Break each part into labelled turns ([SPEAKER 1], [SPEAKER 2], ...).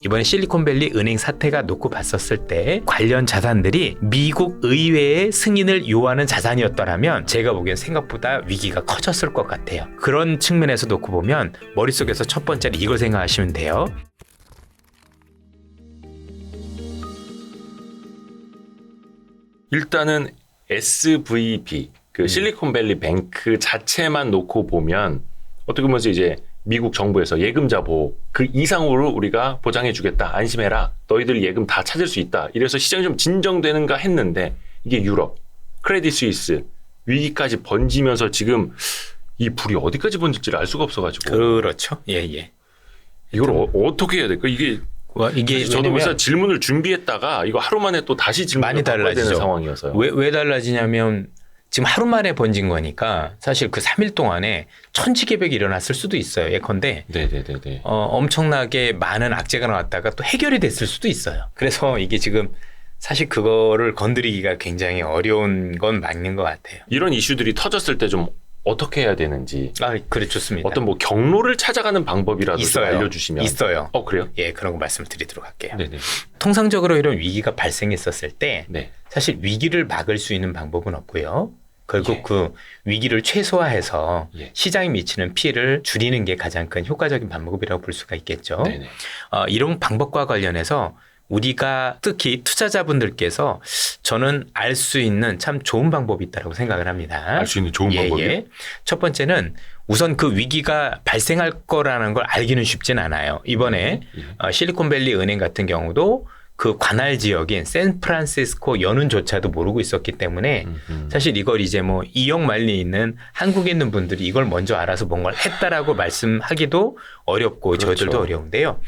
[SPEAKER 1] 이번에 실리콘밸리 은행 사태가 놓고 봤었을 때 관련 자산들이 미국 의회의 승인을 요하는 자산이었더라면 제가 보기엔 생각보다 위기가 커졌을 것 같아요. 그런 측면에서 놓고 보면 머릿속에서 첫 번째로 이걸 생각하시면 돼요.
[SPEAKER 2] 일단은 SVB, 실리콘밸리 뱅크 자체만 놓고 보면 어떻게 보면 이제 미국 정부에서 예금자 보호 그 이상으로 우리가 보장해주겠다, 안심해라, 너희들 예금 다 찾을 수 있다, 이래서 시장이 좀 진정되는가 했는데 이게 유럽, 크레딧 스위스 위기까지 번지면서 지금 이 불이 어디까지 번질지를 알 수가 없어가지고.
[SPEAKER 1] 그렇죠. 예.
[SPEAKER 2] 이걸 어떻게 해야 될까? 이게 저도 벌써 질문을 준비했다가 이거 하루 만에 또 다시 질문을
[SPEAKER 1] 많이
[SPEAKER 2] 바꿔야 되는
[SPEAKER 1] 달라지죠.
[SPEAKER 2] 상황이어서요.
[SPEAKER 1] 왜 달라지냐면 지금 하루 만에 번진 거니까 사실 그 3일 동안에 천지개벽이 일어났을 수도 있어요. 예컨대
[SPEAKER 2] 네네네.
[SPEAKER 1] 엄청나게 많은 악재가 나왔다가 또 해결이 됐을 수도 있어요. 그래서 이게 지금 사실 그거를 건드리기가 굉장히 어려운 건 맞는 것 같아요.
[SPEAKER 2] 이런 이슈들이 터졌을 때 좀 어떻게 해야 되는지.
[SPEAKER 1] 그래, 좋습니다.
[SPEAKER 2] 어떤 뭐 경로를 찾아가는 방법이라도 좀
[SPEAKER 1] 있어요.
[SPEAKER 2] 알려주시면.
[SPEAKER 1] 있어요.
[SPEAKER 2] 그래요?
[SPEAKER 1] 예, 그런 거 말씀을 드리도록 할게요.
[SPEAKER 2] 네네.
[SPEAKER 1] 통상적으로 이런 위기가 발생했었을 때
[SPEAKER 2] 네.
[SPEAKER 1] 사실 위기를 막을 수 있는 방법은 없고요. 결국
[SPEAKER 2] 예.
[SPEAKER 1] 그 위기를 최소화해서
[SPEAKER 2] 예.
[SPEAKER 1] 시장에 미치는 피해를 줄이는 게 가장 큰 효과적인 방법이라고 볼 수가 있겠죠.
[SPEAKER 2] 네네.
[SPEAKER 1] 이런 방법과 관련해서 우리가 특히 투자자분들께서 저는 알 수 있는 참 좋은 방법이 있다고 생각을 합니다.
[SPEAKER 2] 알 수 있는 좋은 방법이요?
[SPEAKER 1] 첫 번째는 우선 그 위기가 발생할 거라는 걸 알기는 쉽진 않아요. 이번에 실리콘밸리 은행 같은 경우도 그 관할 지역인 샌프란시스코 연운조차도 모르고 있었기 때문에 사실 이걸 이제 뭐 2억 마일리 있는 한국에 있는 분들이 이걸 먼저 알아서 뭔가를 했다라고 말씀하기도 어렵고
[SPEAKER 2] 그렇죠.
[SPEAKER 1] 저희들도 어려운데요.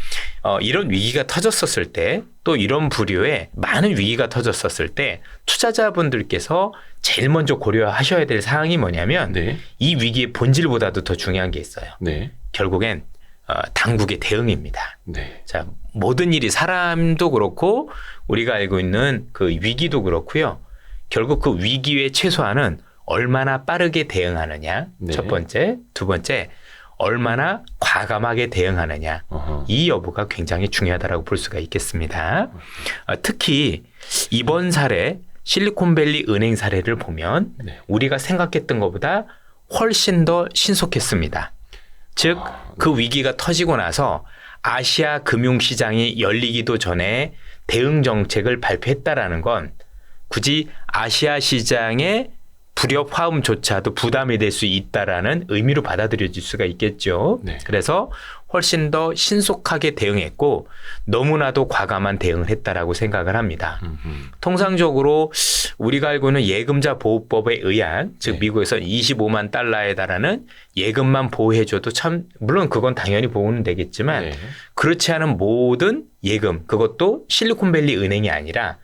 [SPEAKER 1] 이런 위기가 터졌었을 때 또 이런 부류의 많은 위기가 터졌었을 때 투자자분들께서 제일 먼저 고려하셔야 될 사항이 뭐냐면
[SPEAKER 2] 네.
[SPEAKER 1] 이 위기의 본질보다도 더 중요한 게 있어요.
[SPEAKER 2] 네.
[SPEAKER 1] 결국엔 당국의 대응입니다.
[SPEAKER 2] 네.
[SPEAKER 1] 자, 모든 일이 사람도 그렇고 우리가 알고 있는 그 위기도 그렇고요. 결국 그 위기의 최소화는 얼마나 빠르게 대응하느냐.
[SPEAKER 2] 네.
[SPEAKER 1] 첫 번째. 두 번째, 얼마나 과감하게 대응하느냐.
[SPEAKER 2] 어허.
[SPEAKER 1] 이 여부가 굉장히 중요하다고 볼 수가 있겠습니다. 특히 이번 사례 실리콘밸리 은행 사례를 보면
[SPEAKER 2] 네.
[SPEAKER 1] 우리가 생각했던 것보다 훨씬 더 신속했습니다. 즉, 그 위기가 터지고 나서 아시아 금융시장이 열리기도 전에 대응 정책을 발표했다라는 건 굳이 아시아 시장의 불협 화음조차도 부담이 될 수 있다라는 의미로 받아들여질 수가 있겠죠.
[SPEAKER 2] 네.
[SPEAKER 1] 그래서 훨씬 더 신속하게 대응했고 너무나도 과감한 대응을 했다라고 생각을 합니다. 통상적으로 우리가 알고 있는 예금자 보호법에 의한 즉
[SPEAKER 2] 네.
[SPEAKER 1] 미국에서 25만 달러에 달하는 예금만 보호해줘도 참 물론 그건 당연히 보호는 되겠지만
[SPEAKER 2] 네.
[SPEAKER 1] 그렇지 않은 모든 예금 그것도 실리콘밸리 은행이 아니라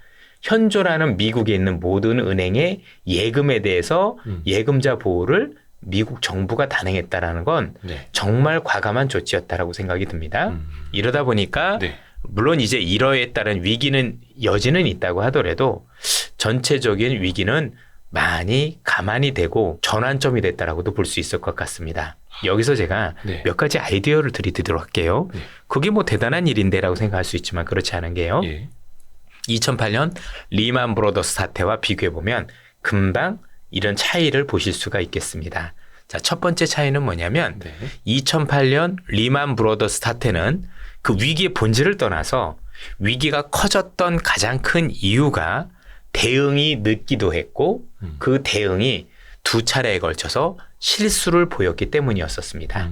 [SPEAKER 1] 현조라는 미국에 있는 모든 은행의 예금에 대해서 예금자 보호를 미국 정부가 단행했다라는 건
[SPEAKER 2] 네.
[SPEAKER 1] 정말 과감한 조치였다라고 생각이 듭니다. 이러다 보니까
[SPEAKER 2] 네.
[SPEAKER 1] 물론 이제 이러에 따른 위기는 여지는 있다고 하더라도 전체적인 위기는 많이 가만히 되고 전환점이 됐다라고도 볼 수 있을 것 같습니다. 여기서 제가
[SPEAKER 2] 네.
[SPEAKER 1] 몇 가지 아이디어를 드리도록 할게요.
[SPEAKER 2] 네.
[SPEAKER 1] 그게 뭐 대단한 일인데라고 생각할 수 있지만 그렇지 않은 게요.
[SPEAKER 2] 예.
[SPEAKER 1] 2008년 리만 브로더스 사태와 비교해 보면 금방 이런 차이를 보실 수가 있겠습니다. 자, 첫 번째 차이는 뭐냐면
[SPEAKER 2] 네.
[SPEAKER 1] 2008년 리만 브로더스 사태는 그 위기의 본질을 떠나서 위기가 커졌던 가장 큰 이유가 대응이 늦기도 했고 그 대응이 두 차례에 걸쳐서 실수를 보였기 때문이었었습니다.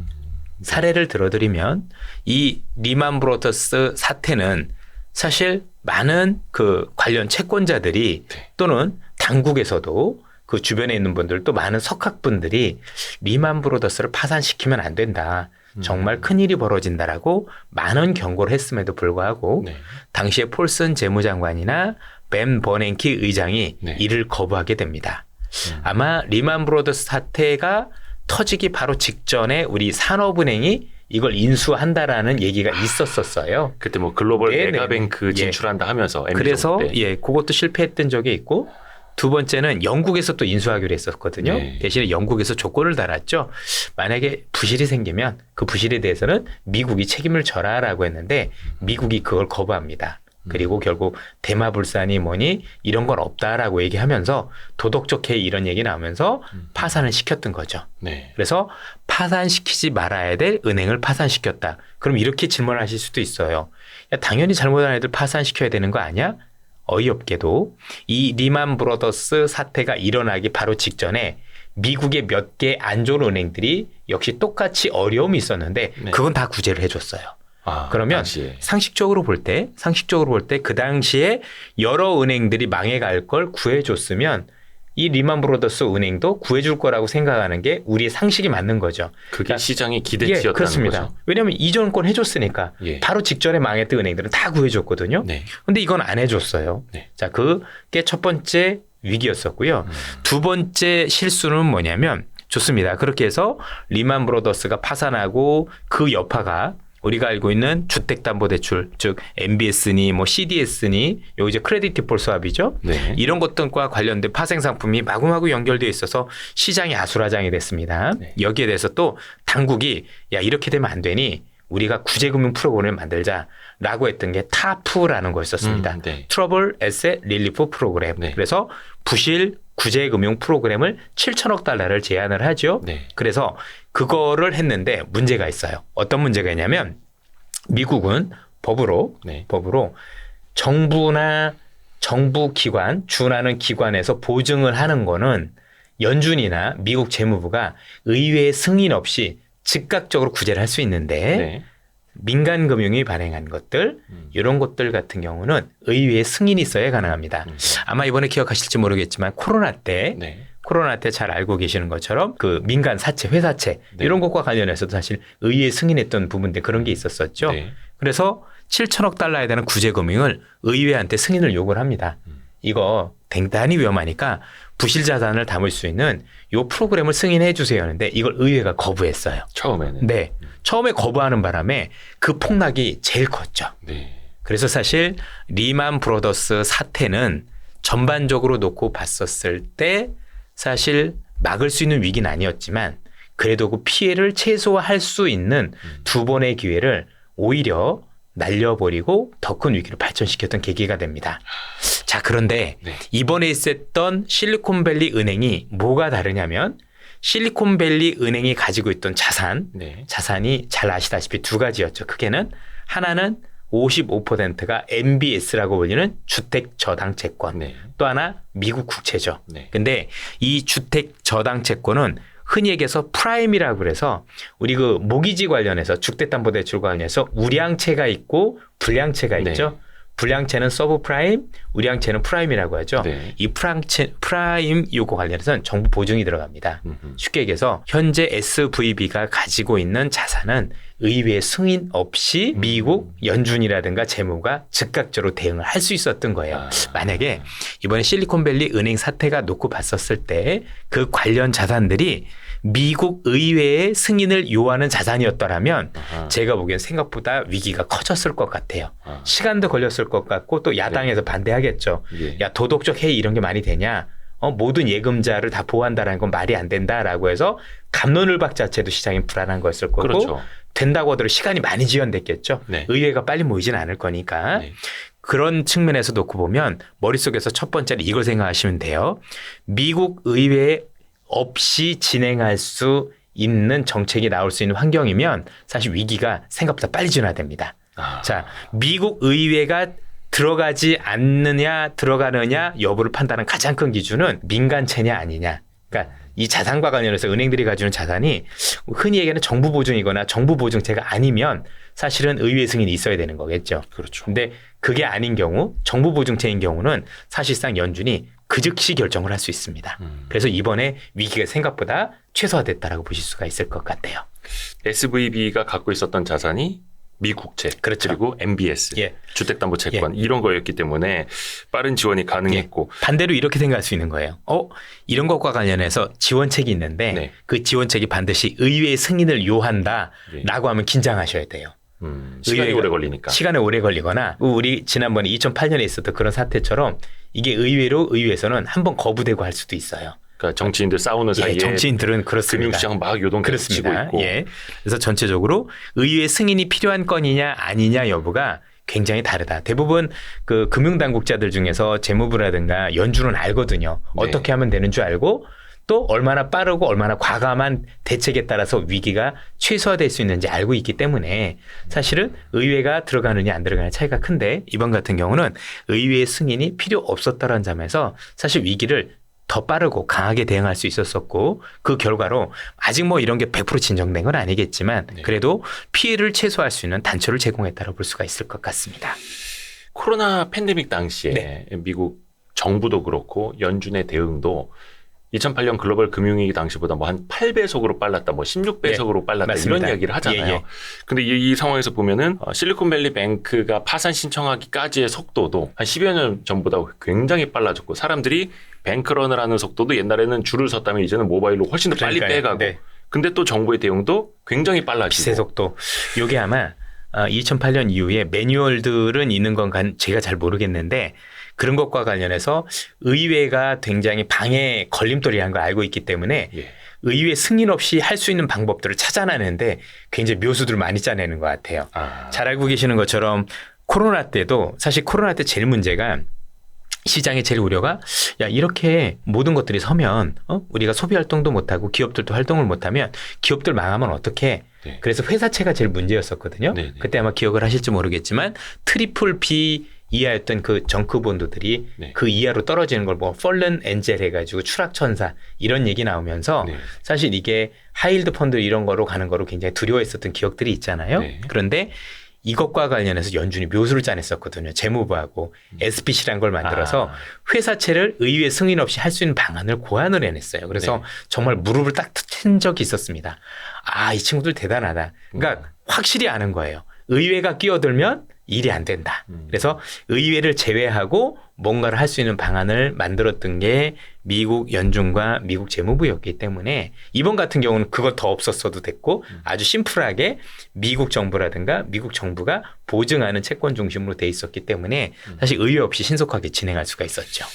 [SPEAKER 1] 사례를 들어드리면 이 리만 브로더스 사태는 사실 많은 그 관련 채권자들이
[SPEAKER 2] 네.
[SPEAKER 1] 또는 당국에서도 그 주변에 있는 분들 또 많은 석학분들이 리만 브로더스를 파산시키면 안 된다. 정말 큰일이 벌어진다라고 많은 경고를 했음에도 불구하고
[SPEAKER 2] 네.
[SPEAKER 1] 당시에 폴슨 재무장관이나 벤 버냉키 의장이
[SPEAKER 2] 네.
[SPEAKER 1] 이를 거부하게 됩니다. 아마 리만 브로더스 사태가 터지기 바로 직전에 우리 산업은행이 이걸 인수한다라는 얘기가 있었었어요.
[SPEAKER 2] 그때 뭐 글로벌
[SPEAKER 1] 네네.
[SPEAKER 2] 메가뱅크
[SPEAKER 1] 예.
[SPEAKER 2] 진출한다 하면서 MB
[SPEAKER 1] 그래서
[SPEAKER 2] 정부 때.
[SPEAKER 1] 그것도 실패했던 적이 있고 두 번째는 영국에서 또 인수하기로 했었거든요.
[SPEAKER 2] 네.
[SPEAKER 1] 대신에 영국에서 조건을 달았죠. 만약에 부실이 생기면 그 부실에 대해서는 미국이 책임을 져라라고 했는데 미국이 그걸 거부합니다. 그리고 결국 대마불산이 뭐니 이런 건 없다라고 얘기하면서 도덕적 해이 이런 얘기 나오면서 파산을 시켰던 거죠.
[SPEAKER 2] 네.
[SPEAKER 1] 그래서 파산시키지 말아야 될 은행을 파산시켰다. 그럼 이렇게 질문하실 수도 있어요. 야, 당연히 잘못한 애들 파산시켜야 되는 거 아니야? 어이없게도 이 리만 브로더스 사태가 일어나기 바로 직전에 미국의 몇 개 안 좋은 은행들이 역시 똑같이 어려움이 있었는데
[SPEAKER 2] 네.
[SPEAKER 1] 그건 다 구제를 해줬어요.
[SPEAKER 2] 아,
[SPEAKER 1] 그러면
[SPEAKER 2] 당시에.
[SPEAKER 1] 상식적으로 볼 때 그 당시에 여러 은행들이 망해갈 걸 구해줬으면 이 리만 브로더스 은행도 구해줄 거라고 생각하는 게 우리의 상식이 맞는 거죠.
[SPEAKER 2] 그게 시장의
[SPEAKER 1] 예,
[SPEAKER 2] 기대치였다는
[SPEAKER 1] 그렇습니다.
[SPEAKER 2] 거죠.
[SPEAKER 1] 왜냐하면 이전권 해줬으니까
[SPEAKER 2] 예.
[SPEAKER 1] 바로 직전에 망했던 은행들은 다 구해줬거든요.
[SPEAKER 2] 네.
[SPEAKER 1] 근데 이건 안 해줬어요.
[SPEAKER 2] 네.
[SPEAKER 1] 자, 그게 첫 번째 위기였었고요. 두 번째 실수는 뭐냐면 좋습니다. 그렇게 해서 리만 브로더스가 파산하고 그 여파가 우리가 알고 있는 주택담보대출, 즉 MBS니 뭐 CDS니 요 이제 크레딧 디폴트 스왑이죠.
[SPEAKER 2] 네.
[SPEAKER 1] 이런 것들과 관련된 파생 상품이 마구마구 연결되어 있어서 시장이 아수라장이 됐습니다.
[SPEAKER 2] 네.
[SPEAKER 1] 여기에 대해서 또 당국이 야 이렇게 되면 안 되니 우리가 구제금융 프로그램을 만들자라고 했던 게 타프라는 거였었습니다.
[SPEAKER 2] 네.
[SPEAKER 1] 트러블 에셋 릴리프 프로그램.
[SPEAKER 2] 네.
[SPEAKER 1] 그래서 부실 구제금융 프로그램을 7천억 달러를 제안을 하죠.
[SPEAKER 2] 네.
[SPEAKER 1] 그래서 그거를 했는데 문제가 있어요. 어떤 문제가 있냐면 미국은 법으로
[SPEAKER 2] 네.
[SPEAKER 1] 정부나 정부 기관, 준하는 기관에서 보증을 하는 거는 연준이나 미국 재무부가 의회의 승인 없이 즉각적으로 구제를 할 수 있는데
[SPEAKER 2] 네.
[SPEAKER 1] 민간 금융이 발행한 것들 이런 것들 같은 경우는 의회의 승인이 있어야 가능합니다. 아마 이번에 기억하실지 모르겠지만 코로나 때 잘 알고 계시는 것처럼 그 민간 사채, 회사채
[SPEAKER 2] 네.
[SPEAKER 1] 이런 것과 관련해서도 사실 의회에 승인했던 부분들 그런 게 있었었죠.
[SPEAKER 2] 네.
[SPEAKER 1] 그래서 7천억 달러에 대한 구제금융을 의회한테 승인을 요구를 합니다. 이거 대단히 위험하니까 부실 자산을 담을 수 있는 이 프로그램을 승인해 주세요 하는데 이걸 의회가 거부했어요.
[SPEAKER 2] 처음에는.
[SPEAKER 1] 네. 처음에 거부하는 바람에 그 폭락이 제일 컸죠.
[SPEAKER 2] 네.
[SPEAKER 1] 그래서 사실 리만 브로더스 사태는 전반적으로 놓고 봤었을 때 사실 막을 수 있는 위기는 아니었지만 그래도 그 피해를 최소화할 수 있는 두 번의 기회를 오히려 날려버리고 더 큰 위기로 발전시켰던 계기가 됩니다. 자, 그런데
[SPEAKER 2] 네.
[SPEAKER 1] 이번에 있었던 실리콘밸리 은행이 뭐가 다르냐면 실리콘밸리 은행이 가지고 있던
[SPEAKER 2] 네.
[SPEAKER 1] 자산이 잘 아시다시피 두 가지였죠. 크게는 하나는 55%가 MBS라고 불리는 주택저당채권.
[SPEAKER 2] 네.
[SPEAKER 1] 또 하나 미국 국채죠.
[SPEAKER 2] 네.
[SPEAKER 1] 근데 이 주택저당채권은 흔히 얘기해서 프라임이라고 그래서 우리 그 모기지 관련해서 주택담보대출 관련해서 우량채가 있고 불량채가
[SPEAKER 2] 네.
[SPEAKER 1] 있죠. 불량채는 서브 프라임, 우량채는 프라임이라고 하죠.
[SPEAKER 2] 네.
[SPEAKER 1] 이 프라임 요거 관련해서는 정부 보증이 들어갑니다. 쉽게 얘기해서 현재 SVB가 가지고 있는 자산은 의회 승인 없이 미국 연준이라든가 재무가 즉각적으로 대응을 할 수 있었던 거예요.
[SPEAKER 2] 아.
[SPEAKER 1] 만약에 이번에 실리콘밸리 은행 사태가 놓고 봤었을 때 그 관련 자산들이 미국 의회의 승인을 요하는 자산이었더라면
[SPEAKER 2] 아하.
[SPEAKER 1] 제가 보기엔 생각보다 위기가 커졌을 것 같아요.
[SPEAKER 2] 아.
[SPEAKER 1] 시간도 걸렸을 것 같고 또 야당에서 반대하겠죠.
[SPEAKER 2] 예.
[SPEAKER 1] 야, 도덕적 해이 이런 게 많이 되냐? 모든 예금자를 다 보호한다라는 건 말이 안 된다라고 해서 갑론을박 자체도 시장이 불안한 거였을 거고
[SPEAKER 2] 그렇죠.
[SPEAKER 1] 된다고 하더라도 시간이 많이 지연됐겠죠.
[SPEAKER 2] 네.
[SPEAKER 1] 의회가 빨리 모이진 않을 거니까.
[SPEAKER 2] 네.
[SPEAKER 1] 그런 측면에서 놓고 보면 머릿속에서 첫 번째는 이걸 생각하시면 돼요. 미국 의회 없이 진행할 수 있는 정책이 나올 수 있는 환경이면 사실 위기가 생각보다 빨리 진화됩니다.
[SPEAKER 2] 아.
[SPEAKER 1] 자, 미국 의회가 들어가지 않느냐 들어가느냐 여부를 판단하는 가장 큰 기준은 민간채냐 아니냐. 그러니까 이 자산과 관련해서 은행들이 가지고 있는 자산이 흔히 얘기하는 정부 보증이거나 정부 보증채가 아니면 사실은 의회 승인이 있어야 되는 거겠죠.
[SPEAKER 2] 그렇죠.
[SPEAKER 1] 근데 그게 아닌 경우 정부 보증채인 경우는 사실상 연준이 그 즉시 결정을 할 수 있습니다. 그래서 이번에 위기가 생각보다 최소화됐다라고 보실 수가 있을 것 같아요.
[SPEAKER 2] SVB가 갖고 있었던 자산이 미국채
[SPEAKER 1] 그렇죠.
[SPEAKER 2] 그리고 MBS
[SPEAKER 1] 예.
[SPEAKER 2] 주택담보채권 이런 거였기 때문에 빠른 지원이 가능했고
[SPEAKER 1] 반대로 이렇게 생각할 수 있는 거예요. 이런 것과 관련해서 지원책이 있는데
[SPEAKER 2] 네.
[SPEAKER 1] 그 지원책이 반드시 의회의 승인을 요한다라고
[SPEAKER 2] 예.
[SPEAKER 1] 하면 긴장하셔야 돼요.
[SPEAKER 2] 시간이
[SPEAKER 1] 의회가
[SPEAKER 2] 오래 걸리니까.
[SPEAKER 1] 시간이 오래 걸리거나 우리 지난번에 2008년에 있었던 그런 사태처럼 이게 의외로 의회에서는 한번 거부되고 할 수도 있어요.
[SPEAKER 2] 그러니까 정치인들 싸우는 사이에
[SPEAKER 1] 예, 정치인들은 그렇습니다.
[SPEAKER 2] 금융시장 막 요동치고
[SPEAKER 1] 그렇습니다.
[SPEAKER 2] 있고.
[SPEAKER 1] 예. 그래서 전체적으로 의회 승인이 필요한 건이냐 아니냐 여부가 굉장히 다르다. 대부분 그 금융당국자들 중에서 재무부라든가 연준은 알거든요.
[SPEAKER 2] 네.
[SPEAKER 1] 어떻게 하면 되는 줄 알고 또 얼마나 빠르고 얼마나 과감한 대책에 따라서 위기가 최소화될 수 있는지 알고 있기 때문에 사실은 의회가 들어가느냐 안 들어가느냐 차이가 큰데 이번 같은 경우는 의회의 승인이 필요 없었다는 점에서 사실 위기를 더 빠르고 강하게 대응할 수 있었었고 그 결과로 아직 뭐 이런 게 100% 진정된 건 아니겠지만
[SPEAKER 2] 네.
[SPEAKER 1] 그래도 피해를 최소화할 수 있는 단초를 제공했다고 볼 수가 있을 것 같습니다.
[SPEAKER 2] 코로나 팬데믹 당시에
[SPEAKER 1] 네.
[SPEAKER 2] 미국 정부도 그렇고 연준의 대응도 2008년 글로벌 금융위기 당시보다 뭐 한 8배속으로 빨랐다, 뭐 16배속으로 빨랐다
[SPEAKER 1] 맞습니다.
[SPEAKER 2] 이런 이야기를 하잖아요.
[SPEAKER 1] 예, 예.
[SPEAKER 2] 근데 이 상황에서 보면은 실리콘밸리 뱅크가 파산 신청하기까지의 속도도 한 10여 년 전보다 굉장히 빨라졌고 사람들이 뱅크런을 하는 속도도 옛날에는 줄을 섰다면 이제는 모바일로 훨씬 더 빨리
[SPEAKER 1] 그러니까요.
[SPEAKER 2] 빼가고
[SPEAKER 1] 네.
[SPEAKER 2] 근데 또 정부의 대응도 굉장히 빨라지고
[SPEAKER 1] 시세 속도. 요게 아마 2008년 이후에 매뉴얼들은 있는 건 제가 잘 모르겠는데 그런 것과 관련해서 의회가 굉장히 방해 걸림돌이라는 걸 알고 있기 때문에
[SPEAKER 2] 예.
[SPEAKER 1] 의회 승인 없이 할 수 있는 방법들을 찾아내는데 굉장히 묘수들을 많이 짜내는 것 같아요. 잘 알고 계시는 것처럼 코로나 때도 사실 코로나 때 제일 문제가 시장의 제일 우려가 야 이렇게 모든 것들이 서면 우리가 소비 활동도 못하고 기업들도 활동을 못하면 기업들 망하면 어떡해.
[SPEAKER 2] 네.
[SPEAKER 1] 그래서 회사채가 제일 문제였었거든요.
[SPEAKER 2] 네네.
[SPEAKER 1] 그때 아마 기억을 하실지 모르겠지만 트리플 B 이하였던 그 정크본드들이
[SPEAKER 2] 네.
[SPEAKER 1] 그 이하로 떨어지는 걸 뭐 펄른 엔젤 해가지고 추락천사 이런 얘기 나오면서
[SPEAKER 2] 네.
[SPEAKER 1] 사실 이게 하이힐드 펀드 이런 거로 가는 거로 굉장히 두려워했었던 기억들이 있잖아요.
[SPEAKER 2] 네.
[SPEAKER 1] 그런데 이것과 관련해서 연준이 묘수를 짜냈었거든요. 재무부하고 SPC라는 걸 만들어서 회사채를 의회 승인 없이 할 수 있는 방안을 고안을 해냈어요. 그래서
[SPEAKER 2] 네.
[SPEAKER 1] 정말 무릎을 딱 튼 적이 있었습니다. 아, 이 친구들 대단하다. 그러니까 확실히 아는 거예요. 의회가 끼어들면 일이 안 된다. 그래서 의회를 제외하고 뭔가를 할 수 있는 방안을 만들었던 게 미국 연준과 미국 재무부였기 때문에 이번 같은 경우는 그거 더 없었어도 됐고 아주 심플하게 미국 정부라든가 미국 정부가 보증하는 채권 중심으로 돼 있었기 때문에 사실 의회 없이 신속하게 진행할 수가 있었죠.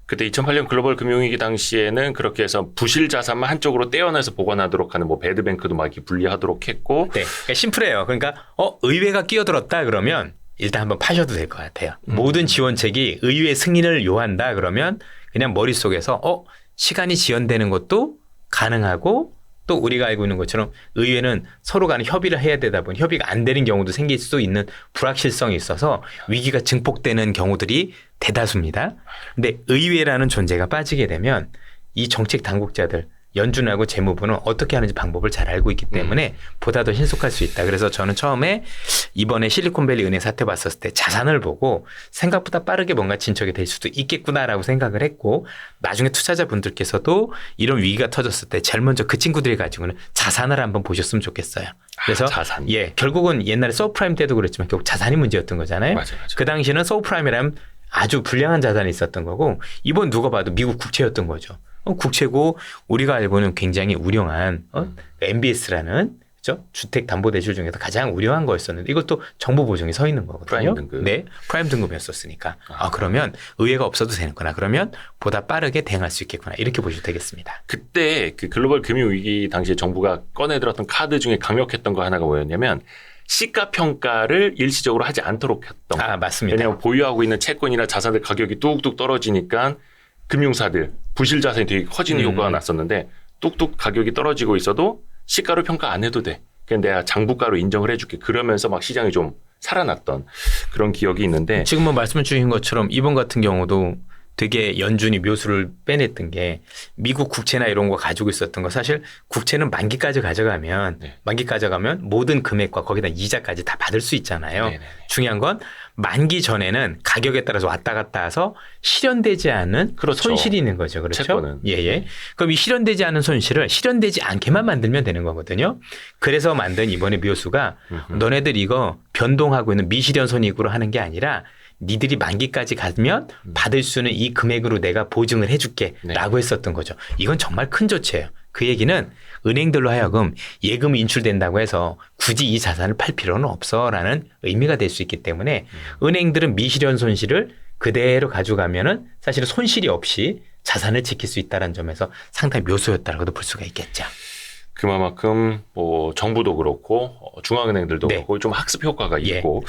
[SPEAKER 2] 그때 2008년 글로벌 금융위기 당시에는 그렇게 해서 부실 자산만 한쪽으로 떼어내서 보관하도록 하는 뭐 배드뱅크도 막 이렇게 분리하도록 했고
[SPEAKER 1] 네, 그러니까 심플해요. 그러니까 의회가 끼어들었다 그러면 일단 한번 파셔도 될 것 같아요. 모든 지원책이 의회 승인을 요한다 그러면 그냥 머릿속에서 시간이 지연되는 것도 가능하고 또 우리가 알고 있는 것처럼 의회는 서로 간에 협의를 해야 되다 보니 협의가 안 되는 경우도 생길 수도 있는 불확실성이 있어서 위기가 증폭되는 경우들이 대다수입니다. 근데 의회라는 존재가 빠지게 되면 이 정책 당국자들 연준하고 재무부는 어떻게 하는지 방법을 잘 알고 있기 때문에 보다 더 신속할 수 있다. 그래서 저는 처음에 이번에 실리콘밸리 은행 사태 봤었을 때 자산을 보고 생각보다 빠르게 뭔가 진척이 될 수도 있겠구나라고 생각을 했고 나중에 투자자분들께서도 이런 위기가 터졌을 때 제일 먼저 그 친구들이 가지고는 자산을 한번 보셨으면 좋겠어요. 그래서
[SPEAKER 2] 자산.
[SPEAKER 1] 결국은 옛날에 서브프라임 때도 그랬지만 결국 자산이 문제였던 거잖아요.
[SPEAKER 2] 맞아.
[SPEAKER 1] 그 당시에는 서브프라임이라면 아주 불량한 자산이 있었던 거고 이번 누가 봐도 미국 국채였던 거죠. 국채고 우리가 알고는 굉장히 우량한 MBS라는 그렇죠? 주택담보대출 중에서 가장 우량한 거였었는데 이것도 정부 보증이 서 있는 거거든요.
[SPEAKER 2] 프라임 등급.
[SPEAKER 1] 네, 프라임 등급이었었으니까. 그러면 의회가 없어도 되는구나. 그러면 보다 빠르게 대응할 수 있겠구나. 이렇게 보셔도 되겠습니다.
[SPEAKER 2] 그때 그 글로벌 금융위기 당시에 정부가 꺼내들었던 카드 중에 강력했던 거 하나가 뭐였냐면 시가 평가를 일시적으로 하지 않도록 했던 거.
[SPEAKER 1] 맞습니다.
[SPEAKER 2] 왜냐하면 보유하고 있는 채권이나 자산들 가격이 뚝뚝 떨어지니까 금융사들 부실 자산이 되게 커지는 효과가 났었는데 뚝뚝 가격이 떨어지고 있어도 시가로 평가 안 해도 돼. 그냥 내가 장부가로 인정을 해줄게. 그러면서 막 시장이 좀 살아났던 그런 기억이 있는데
[SPEAKER 1] 지금 뭐 말씀 주신 것처럼 이번 같은 경우도 되게 연준이 묘수를 빼냈던 게 미국 국채나 이런 거 가지고 있었던 거 사실 국채는 만기까지 가져가면 모든 금액과 거기다 이자까지 다 받을 수 있잖아요.
[SPEAKER 2] 네네네.
[SPEAKER 1] 중요한 건 만기 전에는 가격에 따라서 왔다 갔다 해서 실현되지 않은
[SPEAKER 2] 그렇죠.
[SPEAKER 1] 손실이 있는 거죠. 그렇죠?
[SPEAKER 2] 채권은.
[SPEAKER 1] 예. 그럼 이 실현되지 않은 손실을 실현되지 않게만 만들면 되는 거거든요. 그래서 만든 이번에 묘수가 너네들 이거 변동하고 있는 미실현 손익으로 하는 게 아니라 니들이 만기까지 가면 받을 수는 이 금액으로 내가 보증을 해줄게
[SPEAKER 2] 네.
[SPEAKER 1] 라고 했었던 거죠. 이건 정말 큰 조치예요. 그 얘기는 은행들로 하여금 예금이 인출된다고 해서 굳이 이 자산을 팔 필요는 없어라는 의미가 될 수 있기 때문에 은행들은 미실현 손실을 그대로 가져가면은 사실은 손실이 없이 자산을 지킬 수 있다는 점에서 상당히 묘수였다라고도 볼 수가 있겠죠.
[SPEAKER 2] 그만큼 뭐 정부도 그렇고 중앙은행들도
[SPEAKER 1] 네.
[SPEAKER 2] 그렇고 좀 학습 효과가
[SPEAKER 1] 예.
[SPEAKER 2] 있고